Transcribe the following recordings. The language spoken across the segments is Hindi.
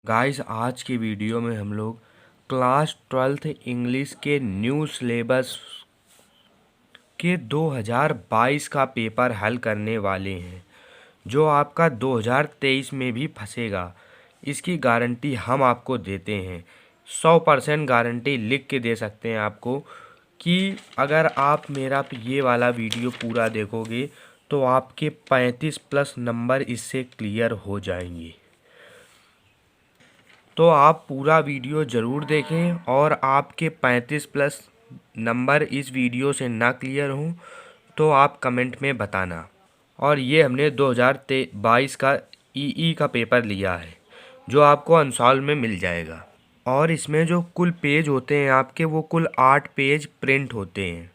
गाइस आज के वीडियो में हम लोग क्लास 12th इंग्लिश के न्यू सिलेबस के 2022 का पेपर हल करने वाले हैं जो आपका 2023 में भी फंसेगा। इसकी गारंटी हम आपको देते हैं, 100% गारंटी लिख के दे सकते हैं आपको कि अगर आप मेरा ये वाला वीडियो पूरा देखोगे तो आपके 35 प्लस नंबर इससे क्लियर हो जाएंगे। तो आप पूरा वीडियो ज़रूर देखें और आपके 35 प्लस नंबर इस वीडियो से ना क्लियर हों तो आप कमेंट में बताना। और ये हमने 2022 का ईई का पेपर लिया है जो आपको अनसॉल्व में मिल जाएगा। और इसमें जो कुल पेज होते हैं आपके, वो कुल 8 पेज प्रिंट होते हैं।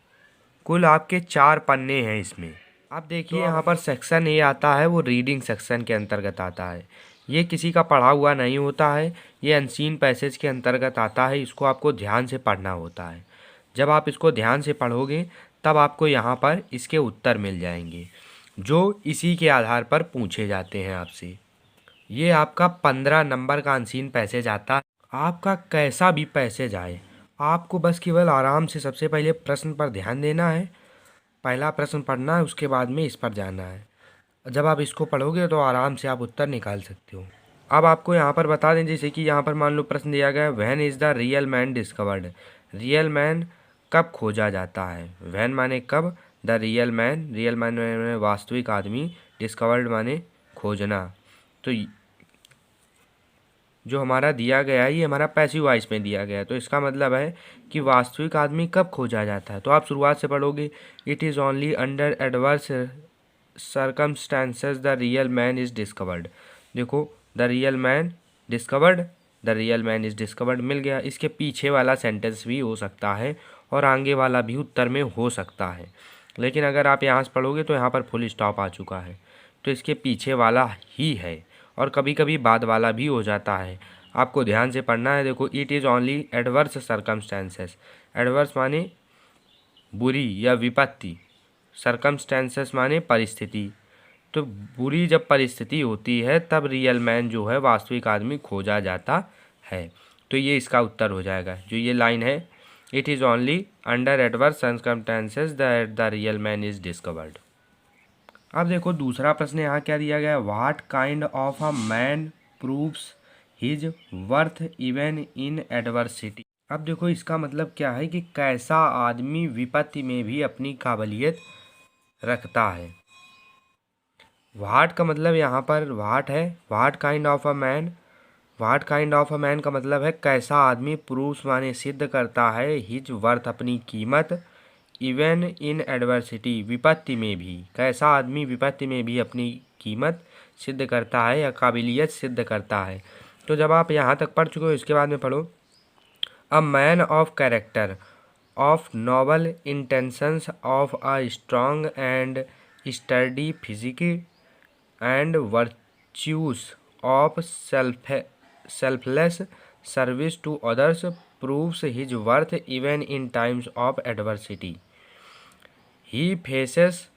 कुल आपके 4 पन्ने हैं इसमें। आप देखिए यहाँ पर सेक्शन ए आता है, वो रीडिंग सेक्शन के अंतर्गत आता है। ये किसी का पढ़ा हुआ नहीं होता है, ये अनसीन पैसेज के अंतर्गत आता है। इसको आपको ध्यान से पढ़ना होता है। जब आप इसको ध्यान से पढ़ोगे तब आपको यहाँ पर इसके उत्तर मिल जाएंगे जो इसी के आधार पर पूछे जाते हैं आपसे। ये आपका 15 नंबर का अनसीन पैसेज आता है। आपका कैसा भी पैसेज आए, आपको बस केवल आराम से सबसे पहले प्रश्न पर ध्यान देना है। पहला प्रश्न पढ़ना है, उसके बाद में इस पर जाना है। जब आप इसको पढ़ोगे तो आराम से आप उत्तर निकाल सकते हो। अब आपको यहाँ पर बता दें, जैसे कि यहाँ पर मान लो प्रश्न दिया गया है, when is the real man discovered. Real man कब खोजा जाता है। व्हेन माने कब, the real man, real man माने वास्तविक आदमी, डिस्कवर्ड माने खोजना। तो जो हमारा दिया गया है ये हमारा पैसिव वॉइस में दिया गया है, तो इसका मतलब है कि वास्तविक आदमी कब खोजा जाता है। तो आप शुरुआत से पढ़ोगे, it is only under adverse circumstances the real man is discovered. देखो, the real man discovered, the real man is discovered मिल गया। इसके पीछे वाला सेंटेंस भी हो सकता है और आगे वाला भी उत्तर में हो सकता है, लेकिन अगर आप यहाँ से पढ़ोगे तो यहाँ पर फुल स्टॉप आ चुका है, तो इसके पीछे वाला ही है। और कभी कभी बाद वाला भी हो जाता है, आपको ध्यान से पढ़ना है। देखो, it is only adverse circumstances. Adverse माने बुरी या विपत्ति, सर्कमस्टेंसेस माने परिस्थिति। तो बुरी जब परिस्थिति होती है तब रियल मैन जो है वास्तविक आदमी खोजा जाता है। तो ये इसका उत्तर हो जाएगा। जो ये लाइन है, it is only under adverse circumstances that the real man is discovered. अब देखो दूसरा प्रश्न यहाँ क्या दिया गया है, what kind of a man proves his worth even in adversity. अब देखो इसका मतलब क्या है कि कैसा आदमी विपत्ति में भी अपनी काबिलियत रखता है। व्हाट का मतलब यहाँ पर व्हाट है, what kind of a man. What kind of a man का मतलब है कैसा आदमी, प्रूव्स माने सिद्ध करता है, हिज वर्थ अपनी कीमत, इवन इन एडवर्सिटी विपत्ति में भी। कैसा आदमी विपत्ति में भी अपनी कीमत सिद्ध करता है या काबिलियत सिद्ध करता है। तो जब आप यहाँ तक पढ़ चुके हो, इसके बाद में पढ़ो, a man of character, of noble intentions, of a strong and sturdy physique and virtues, of selfless service to others, proves his worth even in times of adversity, he faces.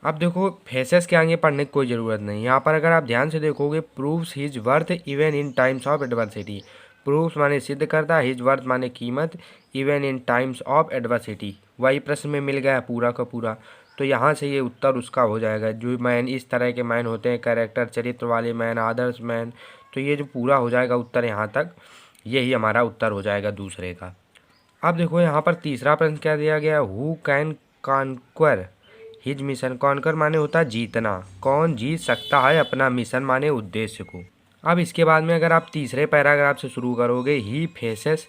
अब देखो फेसेस के आगे पढ़ने की कोई ज़रूरत नहीं, यहाँ पर अगर आप ध्यान से देखोगे, proves his worth even in times of adversity. Proves माने सिद्ध करता, हिज वर्थ माने कीमत, even in times of adversity वही प्रश्न में मिल गया पूरा का पूरा। तो यहाँ से ये उत्तर उसका हो जाएगा। जो मैन इस तरह के मैन होते हैं, कैरेक्टर चरित्र वाले मैन, आदर्श मैन, तो ये जो पूरा हो जाएगा उत्तर यहाँ तक, यही हमारा उत्तर हो जाएगा दूसरे का। अब देखो यहाँ पर तीसरा प्रश्न क्या दिया गया, who can conquer his mission. Conquer माने होता है जीतना, कौन जीत सकता है अपना मिशन माने उद्देश्य को। अब इसके बाद में अगर आप तीसरे पैराग्राफ से शुरू करोगे, ही फेसेस,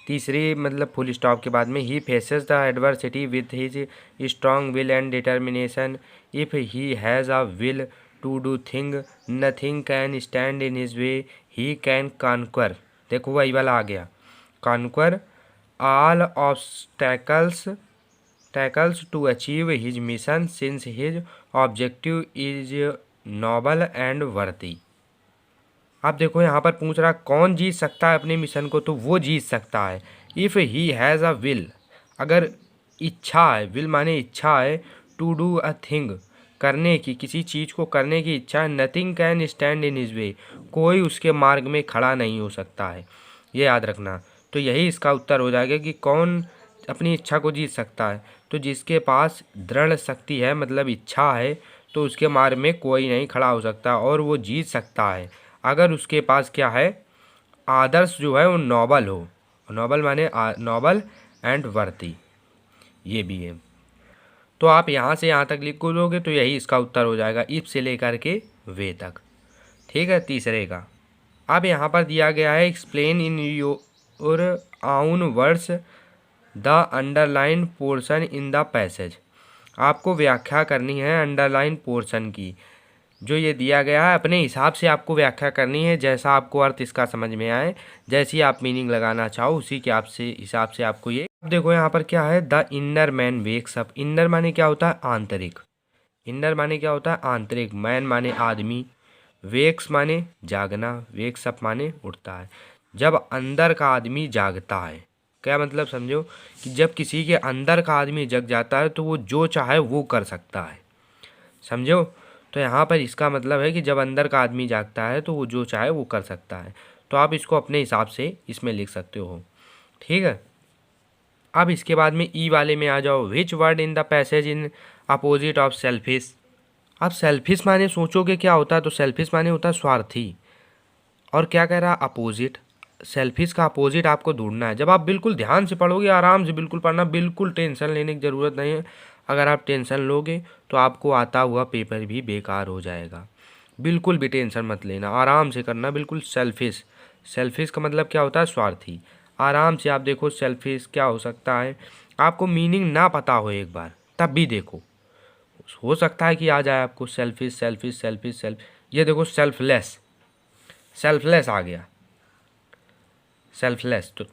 तीसरी मतलब फुल स्टॉप के बाद में, he faces the adversity with his strong will and determination, if he has a will to do thing nothing can stand in his way, he can conquer. देखो वही वाला आ गया, conquer all obstacles to achieve his mission since his objective is noble and worthy। अब देखो यहाँ पर पूछ रहा कौन जीत सकता है अपने मिशन को, तो वो जीत सकता है if he has a will, अगर इच्छा है, विल माने इच्छा है, टू डू अ थिंग, करने की, किसी चीज़ को करने की इच्छा, nothing can stand in his वे, कोई उसके मार्ग में खड़ा नहीं हो सकता है, ये याद रखना। तो यही इसका उत्तर हो जाएगा कि कौन अपनी इच्छा को जीत सकता है। तो जिसके पास दृढ़ शक्ति है, मतलब इच्छा है, तो उसके मार्ग में कोई नहीं खड़ा हो सकता और वो जीत सकता है अगर उसके पास क्या है, आदर्श जो है वो नोबल हो। नोबल माने नोबल एंड वर्दी, ये भी है। तो आप यहाँ से यहाँ तक लिख दोगे तो यही इसका उत्तर हो जाएगा, इफ से लेकर के वे तक। ठीक है, तीसरे का अब यहाँ पर दिया गया है, एक्सप्लेन इन योर आउन words the underline portion in the passage. आपको व्याख्या करनी है अंडरलाइन पोर्शन की, जो ये दिया गया है अपने हिसाब से आपको व्याख्या करनी है, जैसा आपको अर्थ इसका समझ में आए, जैसी आप मीनिंग लगाना चाहो उसी के हिसाब से आपको ये। अब देखो यहाँ पर क्या है, the inner man wakes up. Inner माने क्या होता है, आंतरिक। इनर माने क्या होता है, आंतरिक। मैन माने आदमी, वेक्स माने जागना, वेक्स अप माने उठता है। जब अंदर का आदमी जागता है, क्या मतलब समझो कि जब किसी के अंदर का आदमी जग जाता है तो वो जो चाहे वो कर सकता है, समझो। तो यहाँ पर इसका मतलब है कि जब अंदर का आदमी जागता है तो वो जो चाहे वो कर सकता है। तो आप इसको अपने हिसाब से इसमें लिख सकते हो, ठीक है। अब इसके बाद में ई वाले में आ जाओ, which word in the passage in opposite of selfish. अब सेल्फिश माने सोचोगे क्या होता है, तो सेल्फिश माने होता है स्वार्थी। और क्या कह रहा है, अपोजिट। सेल्फिश का अपोजिट आपको ढूंढना है। जब आप बिल्कुल ध्यान से पढ़ोगे, आराम से बिल्कुल पढ़ना, बिल्कुल टेंशन लेने की ज़रूरत नहीं है। अगर आप टेंशन लोगे तो आपको आता हुआ पेपर भी बेकार हो जाएगा। बिल्कुल भी टेंशन मत लेना, आराम से करना, बिल्कुल सेल्फिश। सेल्फिश का मतलब क्या होता है, स्वार्थी। आराम से आप देखो सेल्फिश क्या हो सकता है, आपको मीनिंग ना पता हो एक बार तब भी देखो, हो सकता है कि आ जाए आपको सेल्फिश सेल्फिश सेल्फिश सेल्फ। ये देखो सेल्फलेस, सेल्फलेस आ गया, सेल्फलेस। तो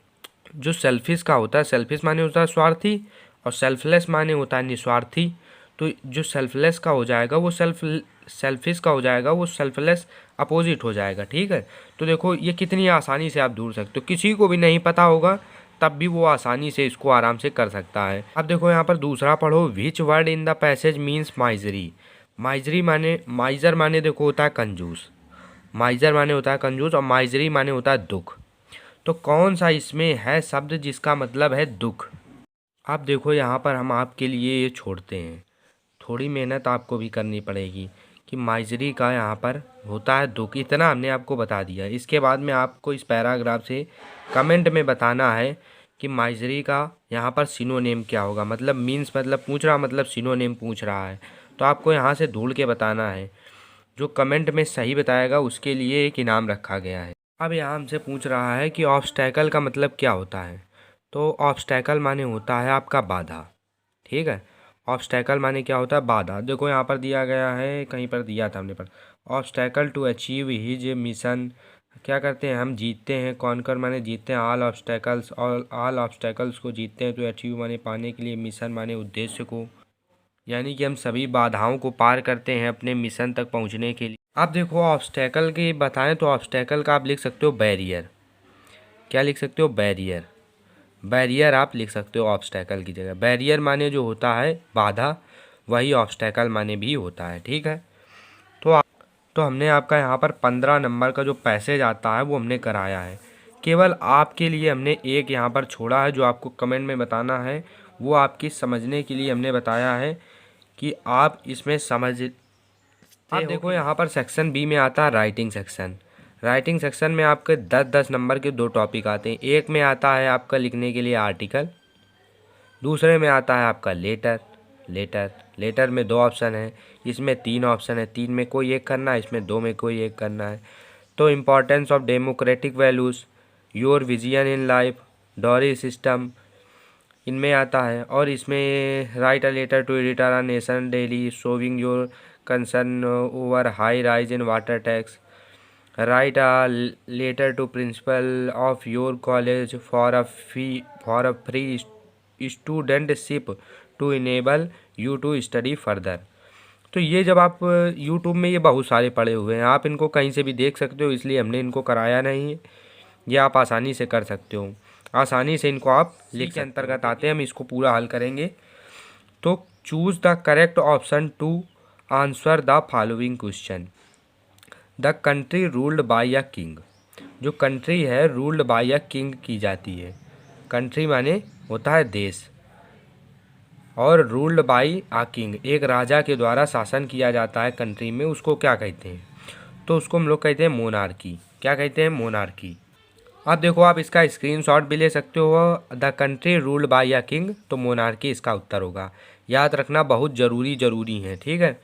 जो सेल्फिश का होता है, सेल्फिश माने होता है स्वार्थी और सेल्फलेस माने होता है निस्वार्थी। तो जो सेल्फलेस का हो जाएगा वो सेल्फिश का हो जाएगा, वो सेल्फलेस अपोजिट हो जाएगा, ठीक है। तो देखो ये कितनी आसानी से आप ढूंढ सकते हो, किसी को भी नहीं पता होगा तब भी वो आसानी से इसको आराम से कर सकता है। अब देखो यहाँ पर दूसरा पढ़ो, which word in the passage means misery. Misery माने, माइजर माने देखो होता है कंजूस, माइजर माने होता है कंजूस और माइजरी माने होता है दुख। तो कौन सा इसमें है शब्द जिसका मतलब है दुख। अब देखो यहाँ पर हम आपके लिए ये छोड़ते हैं, थोड़ी मेहनत आपको भी करनी पड़ेगी कि माइजरी का यहाँ पर होता है दुख, इतना हमने आपको बता दिया। इसके बाद में आपको इस पैराग्राफ से कमेंट में बताना है कि माइजरी का यहाँ पर सिनोनिम क्या होगा, मतलब मीन्स मतलब पूछ रहा, मतलब सिनोनिम पूछ रहा है। तो आपको यहाँ से ढूंढ के बताना है, जो कमेंट में सही बताएगा उसके लिए एक इनाम रखा गया है। अब यहाँ हमसे पूछ रहा है कि ऑब्स्टैकल का मतलब क्या होता है। तो ऑब्स्टैकल माने होता है आपका बाधा, ठीक है। ऑब्स्टैकल माने क्या होता है, बाधा। देखो यहाँ पर दिया गया है, कहीं पर दिया था हमने पर, obstacle to achieve his mission. क्या करते हैं हम, जीतते हैं। कॉन्कर माने जीतते हैं, ऑल ऑब्स्टैकल्स, ऑल ऑब्स्टैकल्स को जीतते हैं। तो अचीव माने पाने के लिए, मिशन माने उद्देश्य को, यानी कि हम सभी बाधाओं को पार करते हैं अपने मिशन तक पहुंचने के लिए। आप देखो ऑब्स्टैकल की बताएं तो ऑब्स्टैकल का आप लिख सकते हो बैरियर। क्या लिख सकते हो, बैरियर। बैरियर आप लिख सकते हो ऑब्स्टैकल की जगह। बैरियर माने जो होता है बाधा, वही ऑब्स्टैकल माने भी होता है, ठीक है। तो हमने आपका यहाँ पर 15 नंबर का जो पैसेज आता है वो हमने कराया है। केवल आपके लिए हमने एक यहाँ पर छोड़ा है, जो आपको कमेंट में बताना है। वो आपकी समझने के लिए हमने बताया है कि आप इसमें समझ। आप देखो यहाँ पर सेक्शन बी में आता है राइटिंग सेक्शन। राइटिंग सेक्शन में आपके 10-10 नंबर के 2 टॉपिक आते हैं। एक में आता है आपका लिखने के लिए आर्टिकल, दूसरे में आता है आपका लेटर। लेटर में 2 ऑप्शन है, इसमें 3 ऑप्शन है, 3 में कोई एक करना है, इसमें 2 में कोई एक करना है। तो importance of democratic values, your vision in life, dowry system, इनमें आता है। और इसमें write a letter to editor a nation daily showing your concern over high rise in water tax, write a letter to principal of your college for a free studentship to enable you to study further. तो ये जब आप यूट्यूब में ये बहुत सारे पड़े हुए हैं, आप इनको कहीं से भी देख सकते हो, इसलिए हमने इनको कराया नहीं है। ये आप आसानी से कर सकते हो, आसानी से इनको आप लिख के अंतर्गत आते हैं। हम इसको पूरा हल करेंगे। तो choose the correct option to answer the following question. The country ruled by a king. जो कंट्री है रूल्ड बाय अ किंग की जाती है। कंट्री माने होता है देश, और रूल्ड बाय अ किंग एक राजा के द्वारा शासन किया जाता है कंट्री में, उसको क्या कहते हैं? तो उसको हम लोग कहते हैं मोनार्की। क्या कहते हैं? मोनार्की। अब देखो आप इसका स्क्रीनशॉट भी ले सकते हो। The country ruled by a king, तो मोनार्की इसका उत्तर होगा। याद रखना बहुत जरूरी है, ठीक है।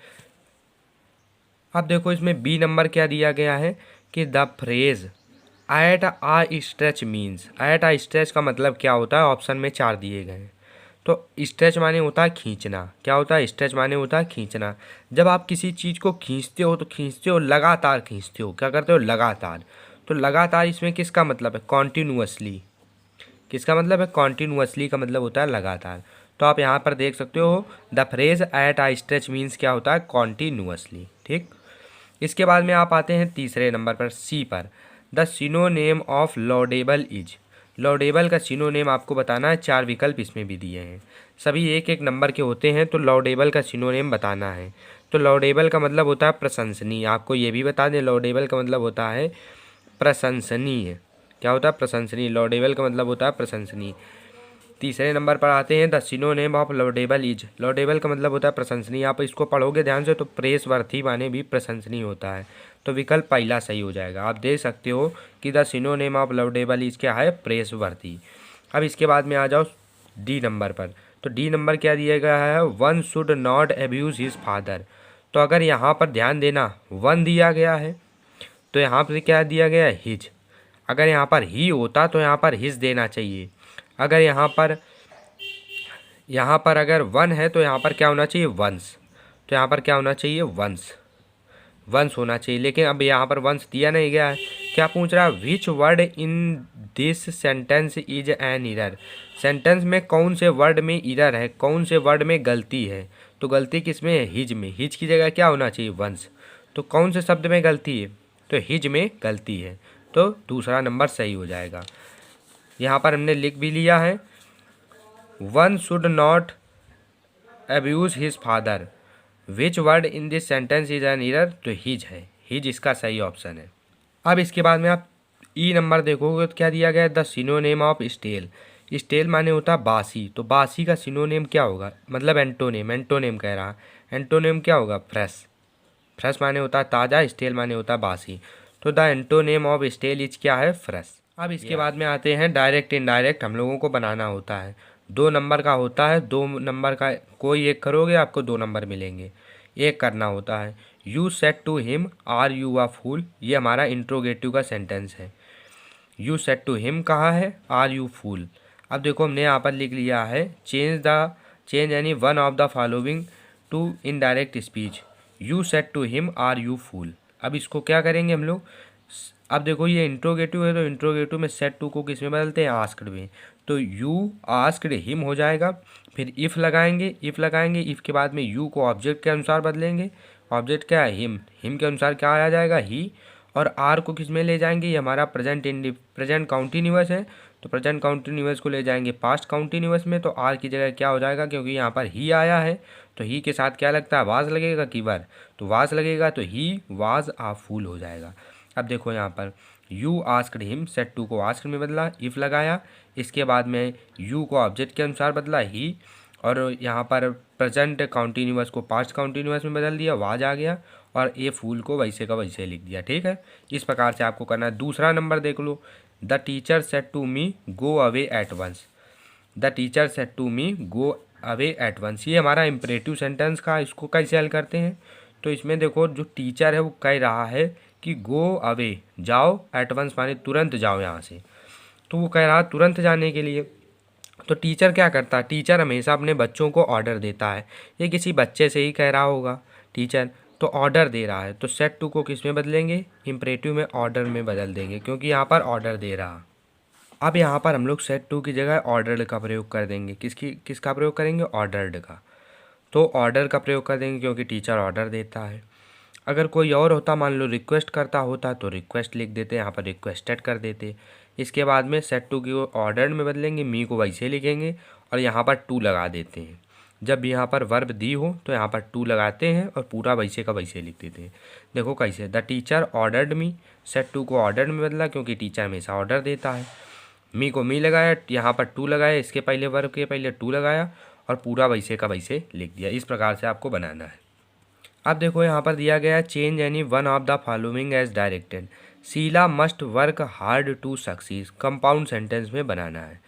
अब देखो इसमें बी नंबर क्या दिया गया है कि the phrase at a stretch means. At a stretch का मतलब क्या होता है? ऑप्शन में 4 दिए गए हैं। तो स्ट्रेच माने होता है खींचना। क्या होता है? स्ट्रेच माने होता है खींचना। जब आप किसी चीज़ को खींचते हो तो खींचते हो लगातार खींचते हो। क्या करते हो? लगातार। तो लगातार इसमें किसका मतलब है? कॉन्टिन्यूअसली। किसका मतलब है? कॉन्टिन्यूअसली का मतलब होता है लगातार। तो आप यहाँ पर देख सकते हो the phrase at a stretch means क्या होता है? कॉन्टिन्यूअसली। ठीक। इसके बाद में आप आते हैं तीसरे नंबर पर, सी पर। The synonym of laudable is. Laudable का सिनोनेम आपको बताना है। 4 विकल्प इसमें भी दिए हैं, सभी एक एक नंबर के होते हैं। तो लॉडेबल का सिनोनेम बताना है। तो लॉडेबल का मतलब होता है प्रशंसनीय। आपको ये भी बता दें, लॉडेबल का मतलब होता है प्रशंसनीय। क्या होता है? प्रशंसनीय। लॉडेबल का मतलब होता है प्रशंसनीय। तीसरे नंबर पर आते हैं the synonym of laudable is. Laudable का मतलब होता है प्रशंसनीय। आप इसको पढ़ोगे ध्यान से तो प्रेस वर्थी माने भी प्रशंसनीय होता है। तो विकल्प पहला सही हो जाएगा। आप देख सकते हो कि the synonym of laudable is क्या है? Press worthy. अब इसके बाद में आ जाओ डी नंबर पर। तो डी नंबर क्या दिया गया है? One should not abuse his father. तो अगर यहाँ पर ध्यान देना, वन दिया गया है तो यहाँ पर क्या दिया गया है? हिज। अगर यहाँ पर ही होता तो यहाँ पर हिज देना चाहिए। अगर यहाँ पर अगर वन है तो यहाँ पर क्या होना चाहिए? वंस। तो यहाँ पर क्या होना चाहिए? वंस। वंस होना चाहिए। लेकिन अब यहाँ पर वंस दिया नहीं गया है। क्या पूछ रहा है? Which word in this sentence is an error. Sentence में कौन से वर्ड में इरर है? कौन से वर्ड में गलती है? तो गलती किस में है? हिज में। हिज की जगह क्या होना चाहिए? वंस। तो कौन से शब्द में गलती है? तो हिज में गलती है। तो दूसरा नंबर सही हो जाएगा। यहाँ पर हमने लिख भी लिया है, one should not abuse his father. Which word in this sentence is an error? तो हिज है। हिज इसका सही ऑप्शन है। अब इसके बाद में आप ई नंबर देखोगे तो क्या दिया गया है? The synonym of stale. Stale माने होता है बासी। तो बासी का सिनोनेम क्या होगा? मतलब एंटोनेम। एंटोनेम कह रहा है। एंटोनेम क्या होगा? फ्रेश। फ्रेश माने होता है ताज़ा, स्टेल माने होता है बासी। तो the antonym of stale is क्या है? फ्रेश। अब इसके बाद में आते हैं डायरेक्ट इनडायरेक्ट। हम लोगों को बनाना होता है। 2 नंबर का होता है। 2 नंबर का कोई एक करोगे आपको 2 नंबर मिलेंगे। एक करना होता है। You said to him are you a fool. ये हमारा इंट्रोगेटिव का सेंटेंस है। यू सेड टू हिम कहा है, आर यू फूल। अब देखो हमने यहाँ पर लिख लिया है चेंज यानी one of the following to indirect speech. You said to him are you fool. अब इसको क्या करेंगे हम लोग? अब देखो ये इंट्रोगेटिव है तो इंट्रोगेटिव में सेड टू को किस में बदलते हैं? आस्क्ड में। तो यू आस्क्ड हिम हो जाएगा। फिर इफ़ लगाएंगे। इफ़ के बाद में यू को ऑब्जेक्ट के अनुसार बदलेंगे। ऑब्जेक्ट क्या है? हिम। हिम के अनुसार क्या आ जाएगा? ही। और आर को किस में ले जाएंगे? ये हमारा प्रेजेंट काउंटिन्यूअस है तो प्रेजेंट काउंटिन्यूअस को ले जाएंगे पास्ट काउंटिन्यूअस में। तो आर की जगह क्या हो जाएगा? क्योंकि यहाँ पर ही आया है तो ही के साथ क्या लगता है? वाज लगेगा कि वर। तो वाज लगेगा तो ही वाज आ फूल हो जाएगा। अब देखो यहाँ पर you asked him, said to को आस्क्ड में बदला, इफ़ लगाया। इसके बाद में यू को ऑब्जेक्ट के अनुसार बदला, ही। और यहाँ पर प्रेजेंट काउंटिन्यूअस को पास्ट काउंटिन्यूअस में बदल दिया, वाज आ गया। और ये फूल को वैसे का वैसे लिख दिया। ठीक है, इस प्रकार से आपको करना है। दूसरा नंबर देख लो, the teacher said to me go away at once. The teacher said to me go away at once, ये हमारा इम्परेटिव सेंटेंस का। इसको कैसे हल करते हैं? तो इसमें देखो जो टीचर है वो कह रहा है कि गो अवे, जाओ, एट वंस माने तुरंत जाओ यहाँ से। तो वो कह रहा है तुरंत जाने के लिए। तो टीचर क्या करता है? टीचर हमेशा अपने बच्चों को ऑर्डर देता है। ये किसी बच्चे से ही कह रहा होगा टीचर, तो ऑर्डर दे रहा है। तो सेट टू को किस में बदलेंगे? इम्परेटिव में ऑर्डर में बदल देंगे, क्योंकि यहाँ पर ऑर्डर दे रहा। अब यहाँ पर हम लोग सेट टू की जगह ऑर्डर्ड का प्रयोग कर देंगे। किसका प्रयोग करेंगे? ऑर्डर्ड का। तो ऑर्डर का प्रयोग कर देंगे क्योंकि टीचर ऑर्डर देता है। अगर कोई और होता, मान लो रिक्वेस्ट करता होता, तो रिक्वेस्ट लिख देते, यहाँ पर रिक्वेस्टेड कर देते। इसके बाद में सेट टू की ऑर्डर्ड में बदलेंगे, मी को वैसे लिखेंगे और यहाँ पर टू लगा देते हैं। जब भी यहाँ पर वर्ब दी हो तो यहाँ पर टू लगाते हैं और पूरा वैसे का वैसे लिख देते हैं। देखो कैसे, the teacher ordered me, said to को ऑर्डर में बदला क्योंकि टीचर हमेशा ऑर्डर देता है। मी को मी लगाया, यहाँ पर टू लगाया, इसके पहले वर्ब के पहले टू लगाया और पूरा वैसे का वैसे लिख दिया। इस प्रकार से आपको बनाना है। अब देखो यहाँ पर दिया गया है change any one of the following as directed, Sheela must work hard to succeed. Compound sentence में बनाना है।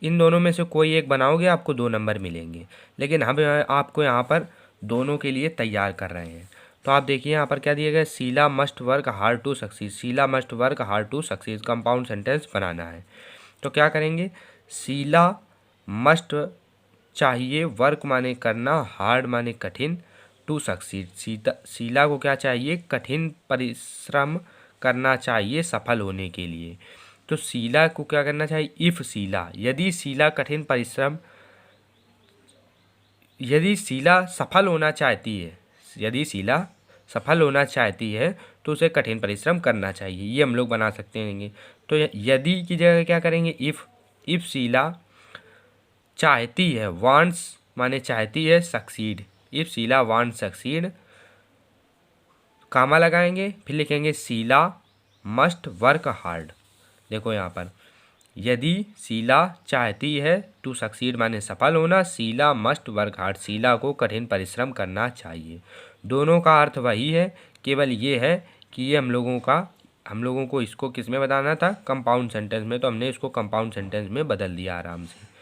इन दोनों में से कोई एक बनाओगे आपको 2 नंबर मिलेंगे, लेकिन हम आपको यहाँ पर दोनों के लिए तैयार कर रहे हैं। तो आप देखिए यहाँ पर क्या दिया गया, Sheela must work hard to succeed. Sheela must work hard to succeed compound sentence बनाना है। तो क्या करेंगे, शीला मस्ट चाहिए, वर्क माने करना, हार्ड माने कठिन, टू सक्सीड शीला को क्या चाहिए, कठिन परिश्रम करना चाहिए सफल होने के लिए। तो शीला को क्या करना चाहिए, इफ शीला, यदि शीला कठिन परिश्रम, यदि शीला सफल होना चाहती है, यदि शीला सफल होना चाहती है तो उसे कठिन परिश्रम करना चाहिए। ये हम लोग बना सकते हैं। तो यदि की जगह क्या करेंगे, इफ शीला चाहती है, वांट्स माने चाहती है, succeed, if Sheela want succeed, comma लगाएंगे, फिर लिखेंगे शीला मस्ट वर्क हार्ड। देखो यहाँ पर यदि शीला चाहती है, टू सक्सीड माने सफल होना, Sheela must work hard, Sheela को कठिन परिश्रम करना चाहिए। दोनों का अर्थ वही है, केवल ये है कि ये हम लोगों को इसको किस में बताना था, कंपाउंड सेंटेंस में, तो हमने इसको कंपाउंड सेंटेंस में बदल दिया आराम से।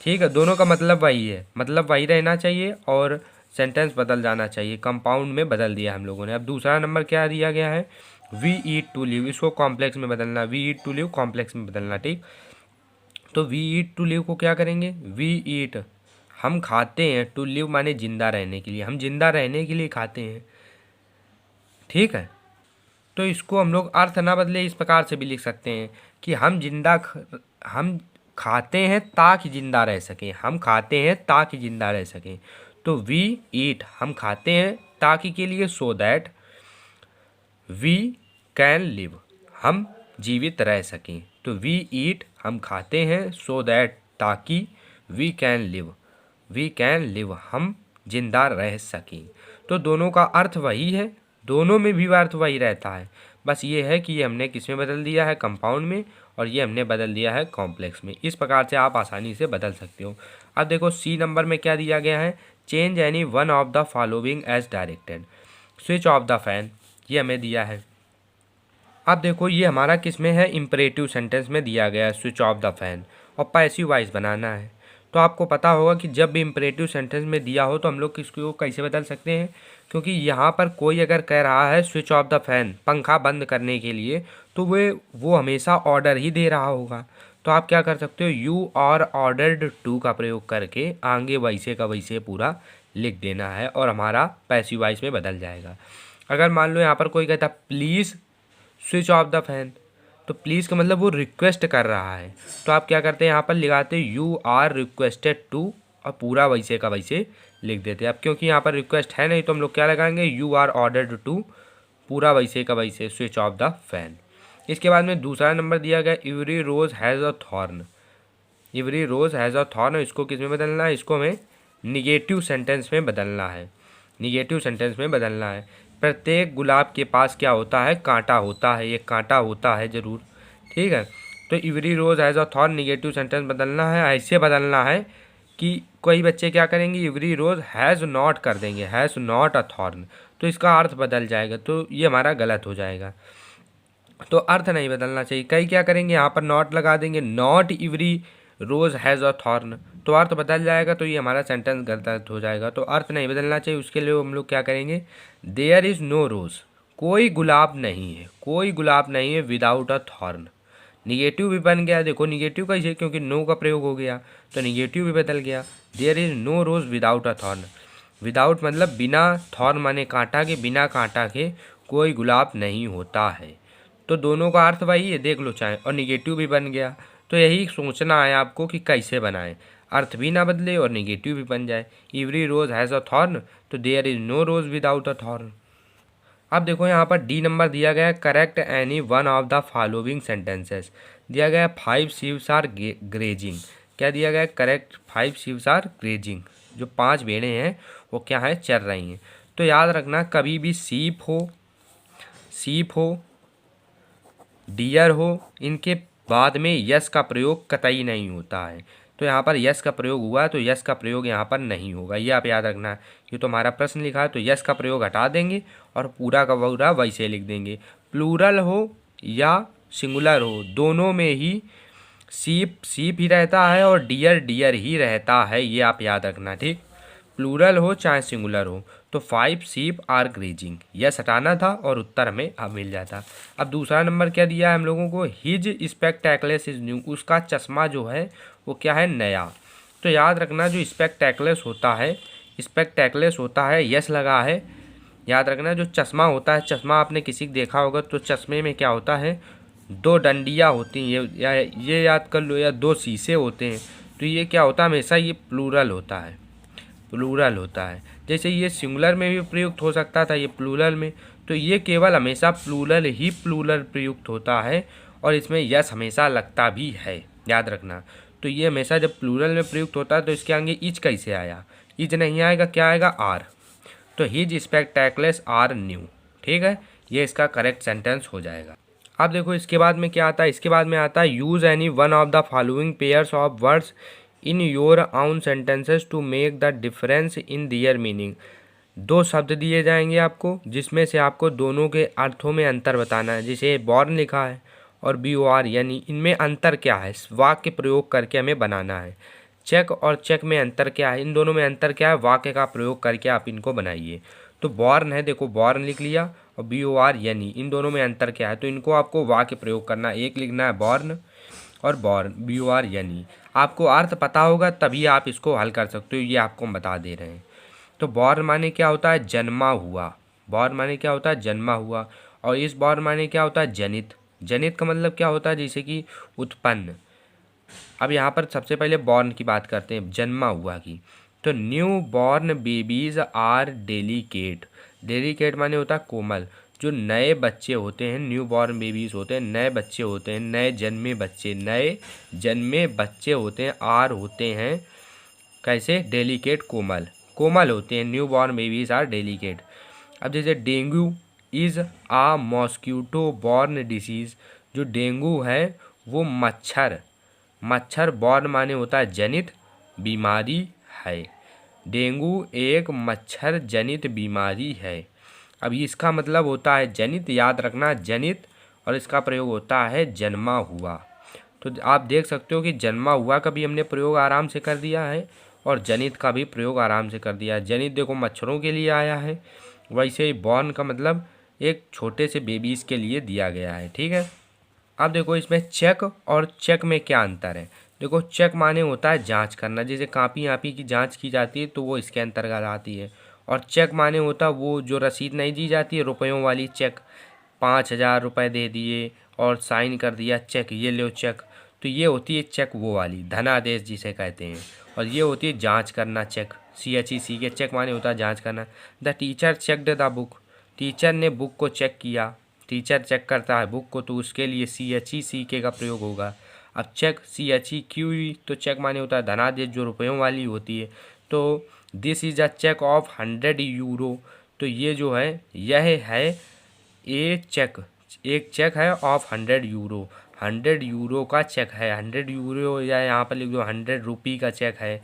ठीक है, दोनों का मतलब वही है, मतलब वही रहना चाहिए और सेंटेंस बदल जाना चाहिए। कंपाउंड में बदल दिया हम लोगों ने। अब दूसरा नंबर क्या दिया गया है, वी ईट टू लिव, इसको कॉम्प्लेक्स में बदलना, we eat to live complex में बदलना। ठीक, तो वी ईट टू लिव को क्या करेंगे, वी ईट हम खाते हैं, टू लिव माने जिंदा रहने के लिए, हम जिंदा रहने के लिए खाते हैं। ठीक है, तो इसको हम लोग अर्थ ना बदले इस प्रकार से भी लिख सकते हैं कि हम खाते हैं ताकि जिंदा रह सकें, हम खाते हैं ताकि जिंदा रह सकें। तो वी ईट हम खाते हैं ताकि के लिए, so that we can live हम जीवित रह सकें। तो वी ईट हम खाते हैं, सो दैट ताकि, वी कैन लिव हम जिंदा रह सकें। तो दोनों का अर्थ वही है, दोनों में भी अर्थ वही रहता है, बस ये है कि ये हमने किस में बदल दिया है, कंपाउंड में, और ये हमने बदल दिया है कॉम्प्लेक्स में। इस प्रकार से आप आसानी से बदल सकते हो। अब देखो सी नंबर में क्या दिया गया है, change any one of the following as directed, switch off the fan, ये हमें दिया है। अब देखो ये हमारा किस में है, इम्परेटिव सेंटेंस में दिया गया है स्विच ऑफ द फैन, और पैसिव वॉइस बनाना है। तो आपको पता होगा कि जब भी इम्परेटिव सेंटेंस में दिया हो तो हम लोग किसको कैसे बदल सकते हैं, क्योंकि यहाँ पर कोई अगर कह रहा है स्विच ऑफ द फैन, पंखा बंद करने के लिए, तो वो हमेशा ऑर्डर ही दे रहा होगा। तो आप क्या कर सकते हो, यू आर ऑर्डर्ड टू का प्रयोग करके आगे वैसे का वैसे पूरा लिख देना है और हमारा पैसिव वॉइस में बदल जाएगा। अगर मान लो यहाँ पर कोई कहता please switch off the fan, तो प्लीज़ का मतलब वो रिक्वेस्ट कर रहा है, तो आप क्या करते हैं, यहाँ पर लगाते यू आर रिक्वेस्टेड टू और पूरा वैसे का वैसे लिख देते हैं। अब क्योंकि यहाँ पर रिक्वेस्ट है नहीं तो हम लोग क्या लगाएंगे, यू आर ऑर्डर्ड टू पूरा वैसे का वैसे स्विच ऑफ द फैन। इसके बाद में दूसरा नंबर दिया गया, every rose has a thorn, every rose has a thorn, इसको किस में बदलना है, इसको हमें निगेटिव सेंटेंस में बदलना है, निगेटिव सेंटेंस में बदलना है। प्रत्येक गुलाब के पास क्या होता है, कांटा होता है, ये कांटा होता है ज़रूर। ठीक है, तो every rose has a thorn negative sentence बदलना है, ऐसे बदलना है कि कोई बच्चे क्या करेंगे, एवरी रोज हैज़ नॉट कर देंगे, हैज़ नॉट अ थॉर्न, तो इसका अर्थ बदल जाएगा, तो ये हमारा गलत हो जाएगा। तो अर्थ नहीं बदलना चाहिए। कई क्या करेंगे, यहाँ पर नॉट लगा देंगे, not every rose has a thorn, तो अर्थ बदल जाएगा, तो ये हमारा सेंटेंस गलत हो जाएगा। तो अर्थ नहीं बदलना चाहिए, उसके लिए हम लोग क्या करेंगे, देयर इज़ नो रोज़, कोई गुलाब नहीं है, कोई गुलाब नहीं है विदाउट अ थॉर्न। निगेटिव भी बन गया, देखो निगेटिव कैसे, क्योंकि नो का प्रयोग हो गया तो निगेटिव भी बदल गया। There is no rose without a thorn, without मतलब बिना, थॉर्न माने कांटा के, बिना कांटा के कोई गुलाब नहीं होता है। तो दोनों का अर्थ वही है, देख लो चाहे, और निगेटिव भी बन गया। तो यही सोचना है आपको कि कैसे बनाएं, अर्थ भी ना बदले और निगेटिव भी बन जाए। Every rose has a thorn, तो there is no rose without a thorn. अब देखो यहाँ पर डी नंबर दिया गया है, correct any one of the following sentences, दिया गया 5 sheep आर ग्रेजिंग। क्या दिया गया है, करेक्ट 5 sheep आर ग्रेजिंग। जो 5 भेड़ें हैं वो क्या है, चर रही हैं। तो याद रखना कभी भी सीप हो डियर हो, इनके बाद में यस का प्रयोग कतई नहीं होता है। तो यहाँ पर यस का प्रयोग हुआ तो यस का प्रयोग यहाँ पर नहीं होगा, ये आप याद रखना। ये तो हमारा प्रश्न लिखा है तो यस का प्रयोग हटा देंगे और पूरा का पूरा वैसे लिख देंगे। प्लूरल हो या सिंगुलर हो, दोनों में ही सीप सीप ही रहता है और डियर डियर ही रहता है, ये आप याद रखना। ठीक, प्लूरल हो चाहे सिंगुलर हो। तो 5 सीप आर ग्रेजिंग, यस हटाना था और उत्तर हमें अब मिल जाता। अब दूसरा नंबर क्या दिया है हम लोगों को, हिज स्पेक्टैक्लेस इज न्यू, उसका चश्मा जो है वो क्या है, नया। तो याद रखना जो स्पेक्टैक्लेस होता है यस लगा है। याद रखना जो चश्मा होता है, चश्मा आपने किसी को देखा होगा तो चश्मे में क्या होता है, 2 डंडियाँ होती हैं, ये याद कर लो, या 2 शीशे होते हैं। तो ये क्या होता है, हमेशा ये प्लूरल होता है। जैसे ये सिंगुलर में भी प्रयुक्त हो सकता था, ये प्लूरल में, तो ये केवल हमेशा प्लूरल प्रयुक्त होता है और इसमें यस हमेशा लगता भी है, याद रखना। तो ये हमेशा जब प्लूरल में प्रयुक्त होता है तो इसके आगे इज कैसे आया, इज नहीं आएगा, क्या आएगा, आर। तो हिज स्पेक्टैक्लेस आर न्यू, ठीक है, ये इसका करेक्ट सेंटेंस हो जाएगा। अब देखो इसके बाद में क्या आता है, इसके बाद में आता है use any one of the following pairs of words in your own sentences to make the difference in their meaning. 2 शब्द दिए जाएंगे आपको जिसमें से आपको दोनों के अर्थों में अंतर बताना है। जैसे बॉर्न लिखा है और BOR यानी, इनमें अंतर क्या है, वाक्य प्रयोग करके हमें बनाना है। चेक और चेक में अंतर क्या है, इन दोनों में अंतर क्या है, वाक्य का प्रयोग करके आप इनको बनाइए। तो बॉर्न है, देखो बॉर्न लिख लिया, और BOR यानी, इन दोनों में अंतर क्या है, तो इनको आपको वाक्य प्रयोग करना है। एक लिखना है बॉर्न और बॉर्न, BOR यानी। आपको अर्थ पता होगा तभी आप इसको हल कर सकते हो, ये आपको हम बता दे रहे हैं। तो बॉर्न माने क्या होता है, जन्मा हुआ। बॉर्न माने क्या होता है, जन्मा हुआ। और इस बॉर्न माने क्या होता है, जनित। जनित का मतलब क्या होता है, जैसे कि उत्पन्न। अब यहाँ पर सबसे पहले बॉर्न की बात करते हैं, जन्मा हुआ की। तो new born babies are delicate. Delicate माने होता है कोमल। जो नए बच्चे होते हैं, न्यू बॉर्न बेबीज होते हैं, नए बच्चे होते हैं, नए जन्मे बच्चे होते हैं, आर होते हैं कैसे, डेलिकेट, कोमल होते हैं। New born babies are delicate. अब जैसे dengue is a mosquito borne disease. जो डेंगू है वो मच्छर बॉर्न माने होता है जनित बीमारी है। डेंगू एक मच्छर जनित बीमारी है। अब इसका मतलब होता है जनित, याद रखना जनित, और इसका प्रयोग होता है जन्मा हुआ। तो आप देख सकते हो कि जन्मा हुआ का भी हमने प्रयोग आराम से कर दिया है और जनित का भी प्रयोग आराम से कर दिया है। जनित देखो मच्छरों के लिए आया है, वैसे ही बॉर्न का मतलब एक छोटे से बेबीज़ के लिए दिया गया है, ठीक है। अब देखो इसमें चेक और चेक में क्या अंतर है। देखो चेक माने होता है जांच करना, जैसे कापी आपी की जांच की जाती है तो वो इसके अंतर्गत आती है। और चेक माने होता है वो जो रसीद नहीं दी जाती है, रुपयों वाली चेक, 5,000 रुपये दे दिए और साइन कर दिया चेक, ये लो चेक, तो ये होती है चेक वो वाली, धनादेश जिसे कहते हैं। और ये होती है जांच करना चेक, CHEC के चेक माने होता है जांच करना। The teacher checked the book, teacher ने बुक को चेक किया, टीचर चेक करता है बुक को, तो उसके लिए CHECK का प्रयोग होगा। अब चेक CHEQE, तो चेक माने होता है धनादेश जो रुपयों वाली होती है। तो this is a cheque of 100 euro, तो ये जो है यह है एक चेक है ऑफ 100 यूरो, 100 यूरो का चेक है। 100 यूरो या यहाँ पर लिख दो 100 रुपये का चेक है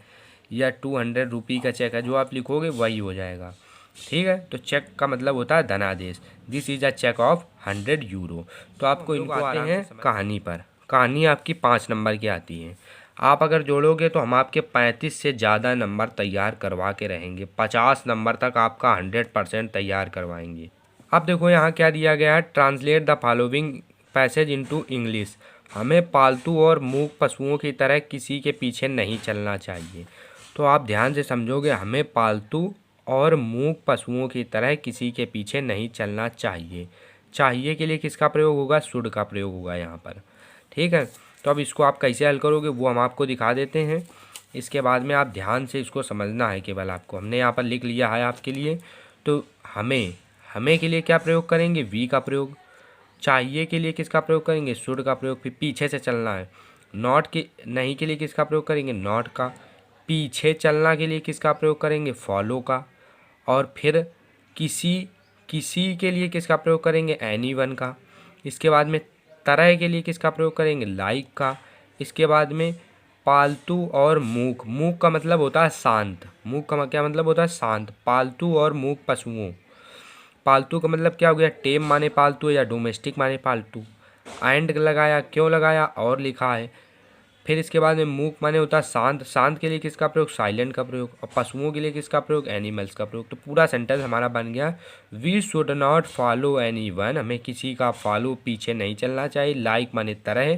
या 200 रुपये का चेक है, जो आप लिखोगे वही हो जाएगा, ठीक है। तो चेक का मतलब होता है धनादेश। This is a cheque of 100 euro. तो आपको इनको आते हैं कहानी पर। कहानी आपकी 5 नंबर की आती है। आप अगर जोड़ोगे तो हम आपके 35 से ज़्यादा नंबर तैयार करवा के रहेंगे, 50 नंबर तक आपका 100% तैयार करवाएंगे। अब देखो यहाँ क्या दिया गया है, translate the following passage into English. हमें पालतू और मूक पशुओं की तरह किसी के पीछे नहीं चलना चाहिए। तो आप ध्यान से समझोगे, हमें पालतू और मूक पशुओं की तरह किसी के पीछे नहीं चलना चाहिए। चाहिए के लिए किसका प्रयोग होगा, शुड का प्रयोग होगा यहाँ पर, ठीक है। तो अब इसको आप कैसे हल करोगे वो हम आपको दिखा देते हैं। इसके बाद में आप ध्यान से इसको समझना है केवल आपको। हमने यहाँ पर लिख लिया है आपके लिए। तो हमें के लिए क्या प्रयोग करेंगे, वी का प्रयोग। चाहिए के लिए किसका प्रयोग करेंगे, शुड का प्रयोग। फिर पीछे से चलना है, नॉट के नहीं के लिए किसका प्रयोग करेंगे, नॉट का। पीछे चलना के लिए किसका प्रयोग करेंगे? फॉलो का। और फिर किसी के लिए किसका प्रयोग करेंगे? एनीवन का। इसके बाद में तरह के लिए किसका प्रयोग करेंगे? लाइक का। इसके बाद में पालतू और मूक। मूक का मतलब होता है शांत। मूक का क्या मतलब होता है? शांत। पालतू और मूक पशुओं। पालतू का मतलब क्या हो गया? टेम माने पालतू या डोमेस्टिक माने पालतू। एंड लगाया, क्यों लगाया? और लिखा है। फिर इसके बाद में मूक माने होता है शांत। शांत के लिए किसका प्रयोग? साइलेंट का प्रयोग। और पशुओं के लिए किसका प्रयोग? एनिमल्स का प्रयोग। तो पूरा सेंटेंस हमारा बन गया, we should not follow any one, हमें किसी का फॉलो पीछे नहीं चलना चाहिए। लाइक माने तरह,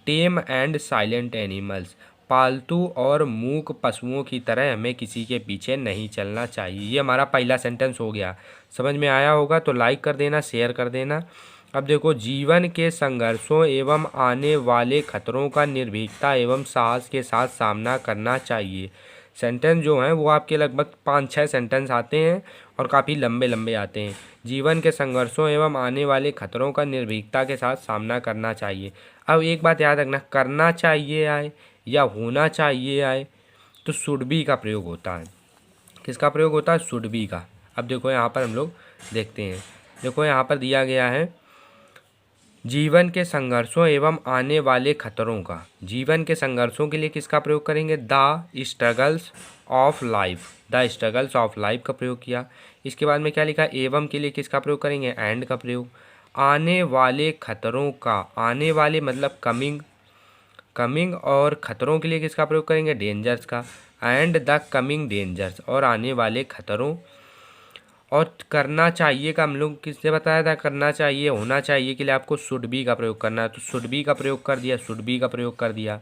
टेम एंड साइलेंट एनिमल्स, पालतू और मूक पशुओं की तरह हमें किसी के पीछे नहीं चलना चाहिए। ये हमारा पहला सेंटेंस हो गया। समझ में आया होगा तो लाइक कर देना, शेयर कर देना। अब देखो, जीवन के संघर्षों एवं आने वाले खतरों का निर्भीकता एवं साहस के साथ सामना करना चाहिए। सेंटेंस जो हैं वो आपके लगभग 5-6 सेंटेंस आते हैं और काफ़ी लंबे लंबे आते हैं। जीवन के संघर्षों एवं आने वाले खतरों का निर्भीकता के साथ सामना करना चाहिए। अब एक बात याद रखना, करना चाहिए आए या होना चाहिए आए तो शुड बी का प्रयोग होता है। किसका प्रयोग होता है? शुड बी का। अब देखो यहाँ पर हम लोग देखते हैं। देखो यहाँ पर दिया गया है, जीवन के संघर्षों एवं आने वाले खतरों का। जीवन के संघर्षों के लिए किसका प्रयोग करेंगे? The struggles of life. The struggles of life का प्रयोग किया। इसके बाद में क्या लिखा? एवं के लिए किसका प्रयोग करेंगे? एंड का प्रयोग। आने वाले खतरों का, आने वाले मतलब कमिंग, कमिंग और खतरों के लिए किसका प्रयोग करेंगे? डेंजर्स का। एंड द कमिंग डेंजर्स, और आने वाले खतरों। और करना चाहिए का हम लोग किससे बताया था? करना चाहिए, होना चाहिए के लिए आपको शुड बी का प्रयोग करना है, तो शुड बी का प्रयोग कर दिया, शुड बी का प्रयोग कर दिया।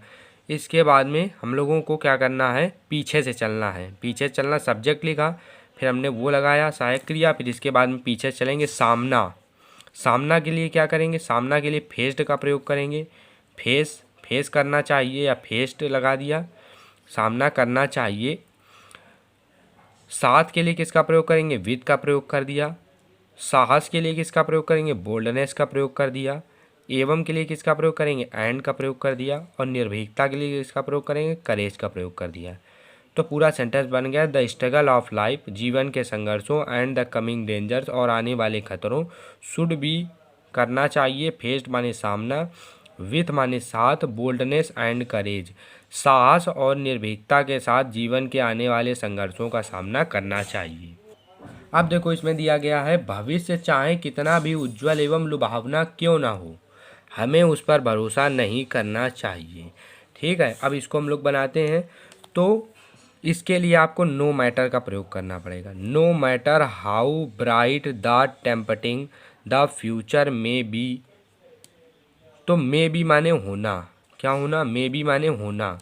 इसके बाद में हम लोगों को क्या करना है? पीछे से चलना है। पीछे चलना सब्जेक्ट लिखा, फिर हमने वो लगाया सहायक क्रिया, फिर इसके बाद में पीछे चलेंगे। सामना, सामना के लिए क्या करेंगे? सामना के लिए फेस्ड का प्रयोग करेंगे। फेस करना चाहिए या फेस्ड लगा दिया, सामना करना चाहिए। साथ के लिए किसका प्रयोग करेंगे? विद का प्रयोग कर दिया। साहस के लिए किसका प्रयोग करेंगे? बोल्डनेस का प्रयोग कर दिया। एवं के लिए किसका प्रयोग करेंगे? एंड का प्रयोग कर दिया। और निर्भीकता के लिए किसका प्रयोग करेंगे? करेज का प्रयोग कर दिया। तो पूरा सेंटेंस बन गया, द स्ट्रगल ऑफ लाइफ, जीवन के संघर्षों, एंड द कमिंग डेंजर्स, और आने वाले खतरों, शुड बी करना चाहिए, फेस्ड माने सामना, विथ माने साथ, बोल्डनेस एंड करेज साहस और निर्भीकता के साथ जीवन के आने वाले संघर्षों का सामना करना चाहिए। अब देखो इसमें दिया गया है, भविष्य चाहे कितना भी उज्जवल एवं लुभावना क्यों ना हो, हमें उस पर भरोसा नहीं करना चाहिए। ठीक है, अब इसको हम लोग बनाते हैं। तो इसके लिए आपको नो मैटर का प्रयोग करना पड़ेगा। No matter how bright the tempting the future may be. तो मे बी माने होना, क्या होना? मे बी माने होना,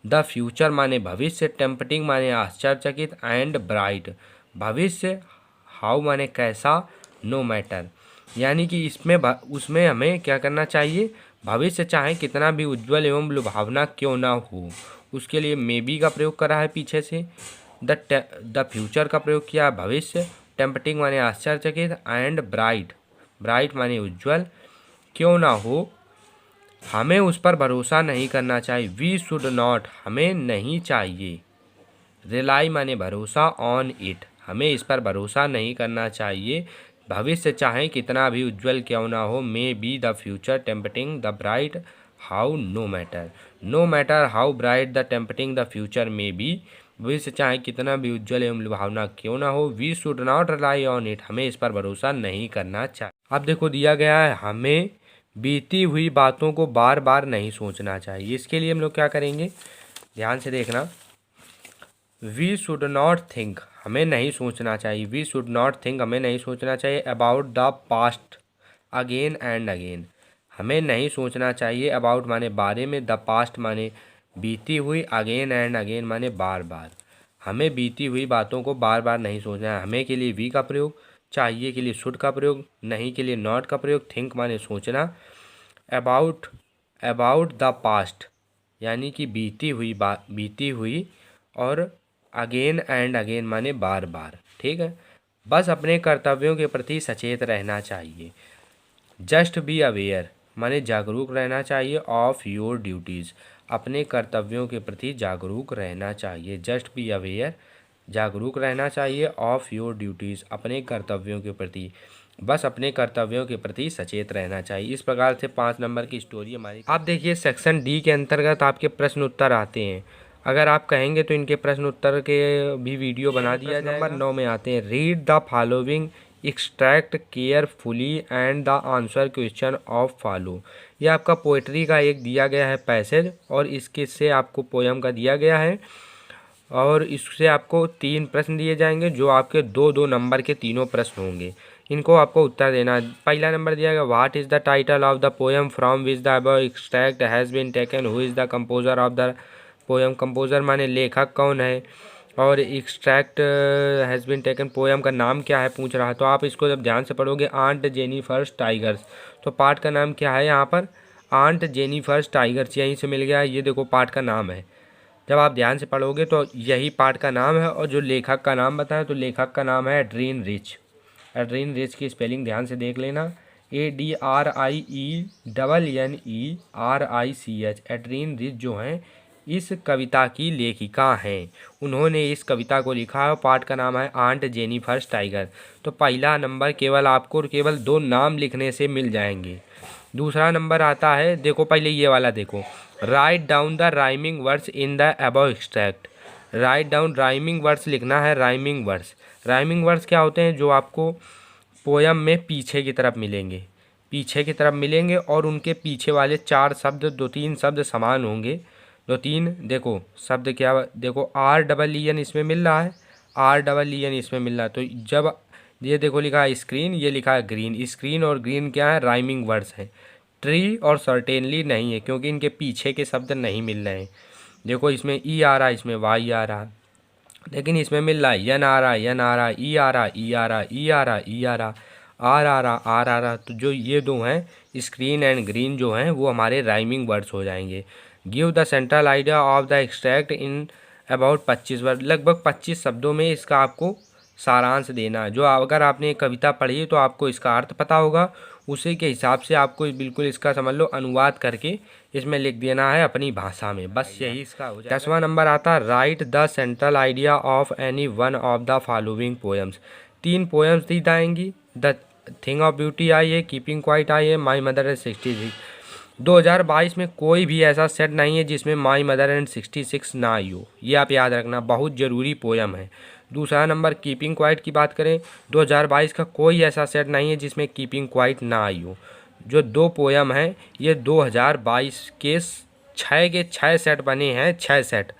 द फ्यूचर माने भविष्य, टेम्पटिंग माने आश्चर्यचकित, एंड ब्राइट भविष्य, हाउ माने कैसा, नो मैटर यानी कि इसमें उसमें हमें क्या करना चाहिए? भविष्य चाहे कितना भी उज्जवल एवं लुभावना क्यों ना हो, उसके लिए मे बी का प्रयोग करा है पीछे से। द फ्यूचर का प्रयोग किया भविष्य, टेम्पटिंग माने आश्चर्यचकित, एंड ब्राइट, ब्राइट माने उज्जवल, क्यों ना हो, हमें उस पर भरोसा नहीं करना चाहिए। वी शुड नॉट, हमें नहीं चाहिए। रिलाई माने भरोसा, ऑन इट, हमें इस पर भरोसा नहीं करना चाहिए। भविष्य चाहे कितना भी उज्जवल क्यों ना हो, may be the future tempting the bright, how no matter, no matter how bright the tempting the future may be, भविष्य चाहे कितना भी उज्जवल एवं लुभावना क्यों ना हो, we should not rely on it, हमें इस पर भरोसा नहीं करना चाहिए। अब देखो दिया गया है, हमें बीती हुई बातों को बार बार नहीं सोचना चाहिए। इसके लिए हम लोग क्या करेंगे? ध्यान से देखना। वी शुड नॉट थिंक, हमें नहीं सोचना चाहिए। वी शुड नॉट थिंक, हमें नहीं सोचना चाहिए about the past again and again, हमें नहीं सोचना चाहिए। अबाउट माने बारे में, द पास्ट माने बीती हुई, अगेन एंड अगेन माने बार बार, हमें बीती हुई बातों को बार बार नहीं सोचना है। हमें के लिए वी का प्रयोग, चाहिए के लिए शुड का प्रयोग, नहीं के लिए नॉट का प्रयोग, थिंक माने सोचना, अबाउट द पास्ट यानी कि बीती हुई, और अगेन एंड अगेन माने बार बार। ठीक है, बस अपने कर्तव्यों के प्रति सचेत रहना चाहिए। जस्ट बी अवेयर माने जागरूक रहना चाहिए, ऑफ योर ड्यूटीज़, अपने कर्तव्यों के प्रति जागरूक रहना चाहिए। जस्ट बी अवेयर, जागरूक रहना चाहिए ऑफ योर ड्यूटीज़, अपने कर्तव्यों के प्रति, बस अपने कर्तव्यों के प्रति सचेत रहना चाहिए। इस प्रकार से 5 नंबर की स्टोरी हमारी। आप देखिए सेक्शन डी के अंतर्गत आपके प्रश्न उत्तर आते हैं। अगर आप कहेंगे तो इनके प्रश्न उत्तर के भी वीडियो बना दिया जाएगा। नंबर 9 में आते हैं, read the following extract carefully and the answer question of follow. ये आपका पोइट्री का एक दिया गया है पैसेज और इसके से आपको पोयम का दिया गया है और इससे आपको 3 प्रश्न दिए जाएंगे जो आपके 2-2 नंबर के तीनों प्रश्न होंगे। इनको आपको उत्तर देना है। पहला नंबर दिया गया, what is the title of the poem from which the above extract has been taken, who is the composer of the poem. Composer माने लेखक कौन है, और extract has been taken, poem का नाम क्या है पूछ रहा है। तो आप इसको जब ध्यान से पढ़ोगे, आंट जेनिफर्स टाइगर्स, तो पाठ का नाम क्या है यहाँ पर, आंट जेनिफर्स टाइगर्स, यहीं से मिल गया। ये देखो पाठ का नाम है, जब आप ध्यान से पढ़ोगे तो यही पाठ का नाम है। और जो लेखक का नाम बताया, तो लेखक का नाम है एड्रीन रिच। एड्रीन रिच की स्पेलिंग ध्यान से देख लेना, ADRIENNERICH। एड्रीन रिच जो हैं इस कविता की लेखिका हैं, उन्होंने इस कविता को लिखा है। पाठ का नाम है आंट जेनिफर्स टाइगर। तो पहला नंबर केवल आपको केवल 2 नाम लिखने से मिल जाएंगे। दूसरा नंबर आता है, देखो पहले ये वाला देखो, write down the rhyming words in the above extract. Write down rhyming words लिखना है। राइमिंग वर्ड्स, राइमिंग वर्ड्स क्या होते हैं, जो आपको पोयम में पीछे की तरफ मिलेंगे, पीछे की तरफ मिलेंगे और उनके पीछे वाले 4 शब्द, 2-3 शब्द समान होंगे। 2-3 देखो शब्द क्या, देखो REEN इसमें मिल रहा है, REEN इसमें मिल रहा है। तो जब ये देखो लिखा है स्क्रीन, ये लिखा है ग्रीन, स्क्रीन और ग्रीन क्या है, राइमिंग वर्ड्स हैं। ट्री और सर्टेनली नहीं है, क्योंकि इनके पीछे के शब्द नहीं मिल रहे हैं। देखो इसमें ई आ रहा है, इसमें वाई आ रहा है, लेकिन इसमें मिल रहा है यन आ रहा है, यन आ रहा है, ई आ रहा है, ई आ रहा है, ई आ रहा है, ई आ रहा, आर आ रहा, आर आ रहा। तो जो ये 2 हैं स्क्रीन एंड ग्रीन जो हैं वो हमारे राइमिंग वर्ड्स हो जाएंगे। Give the central idea of the extract in about 25 word, लगभग 25 शब्दों में इसका आपको सारांश देना है। जो अगर आपने कविता पढ़ी तो आपको इसका अर्थ पता होगा, उसी के हिसाब से आपको बिल्कुल इसका समझ लो अनुवाद करके इसमें लिख देना है अपनी भाषा में, बस यही इसका हो जाएगा। 10वां नंबर आता है, write the central idea of any one of the following poems. 3 poems दी जाएंगी। द थिंग ऑफ ब्यूटी आई है, कीपिंग क्वाइट आई है, माई मदर एंड 66। 2022 में कोई भी ऐसा सेट नहीं है जिसमें माई मदर एंड 66 ना आई हो, ये आप याद रखना, बहुत ज़रूरी पोएम है। दूसरा नंबर कीपिंग क्वाइट की बात करें, 2022 का कोई ऐसा सेट नहीं है जिसमें कीपिंग क्वाइट ना आई हो। जो 2 पोएम हैं ये 2022 के 6 सेट बने हैं, 6 सेट,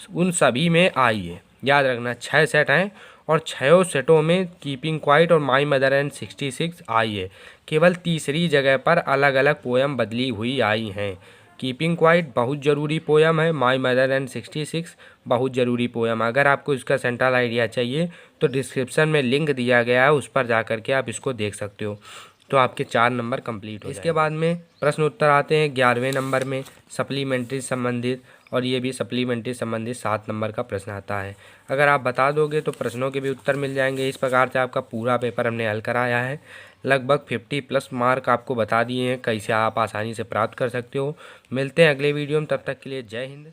उन सभी में आई है, याद रखना 6 सेट हैं और 6 सेटों में कीपिंग क्वाइट और माई मदर एंड 66 आई है। केवल तीसरी जगह पर अलग अलग पोएम बदली हुई आई हैं। कीपिंग क्वाइट बहुत ज़रूरी पोएम है, माई मदर एंड 66 बहुत ज़रूरी पोएम। अगर आपको इसका सेंट्रल आइडिया चाहिए तो डिस्क्रिप्शन में लिंक दिया गया है, उस पर जा करके आप इसको देख सकते हो। तो आपके 4 नंबर कंप्लीट हो। इसके बाद में प्रश्न उत्तर आते हैं 11वें नंबर में सप्लीमेंट्री संबंधित, और ये भी सप्लीमेंट्री संबंधित 7 नंबर का प्रश्न आता है। अगर आप बता दोगे तो प्रश्नों के भी उत्तर मिल जाएंगे। इस प्रकार से आपका पूरा पेपर हमने हल कराया है। लगभग 50+ मार्क आपको बता दिए हैं कैसे आप आसानी से प्राप्त कर सकते हो। मिलते हैं अगले वीडियो में, तब तक के लिए जय हिंद।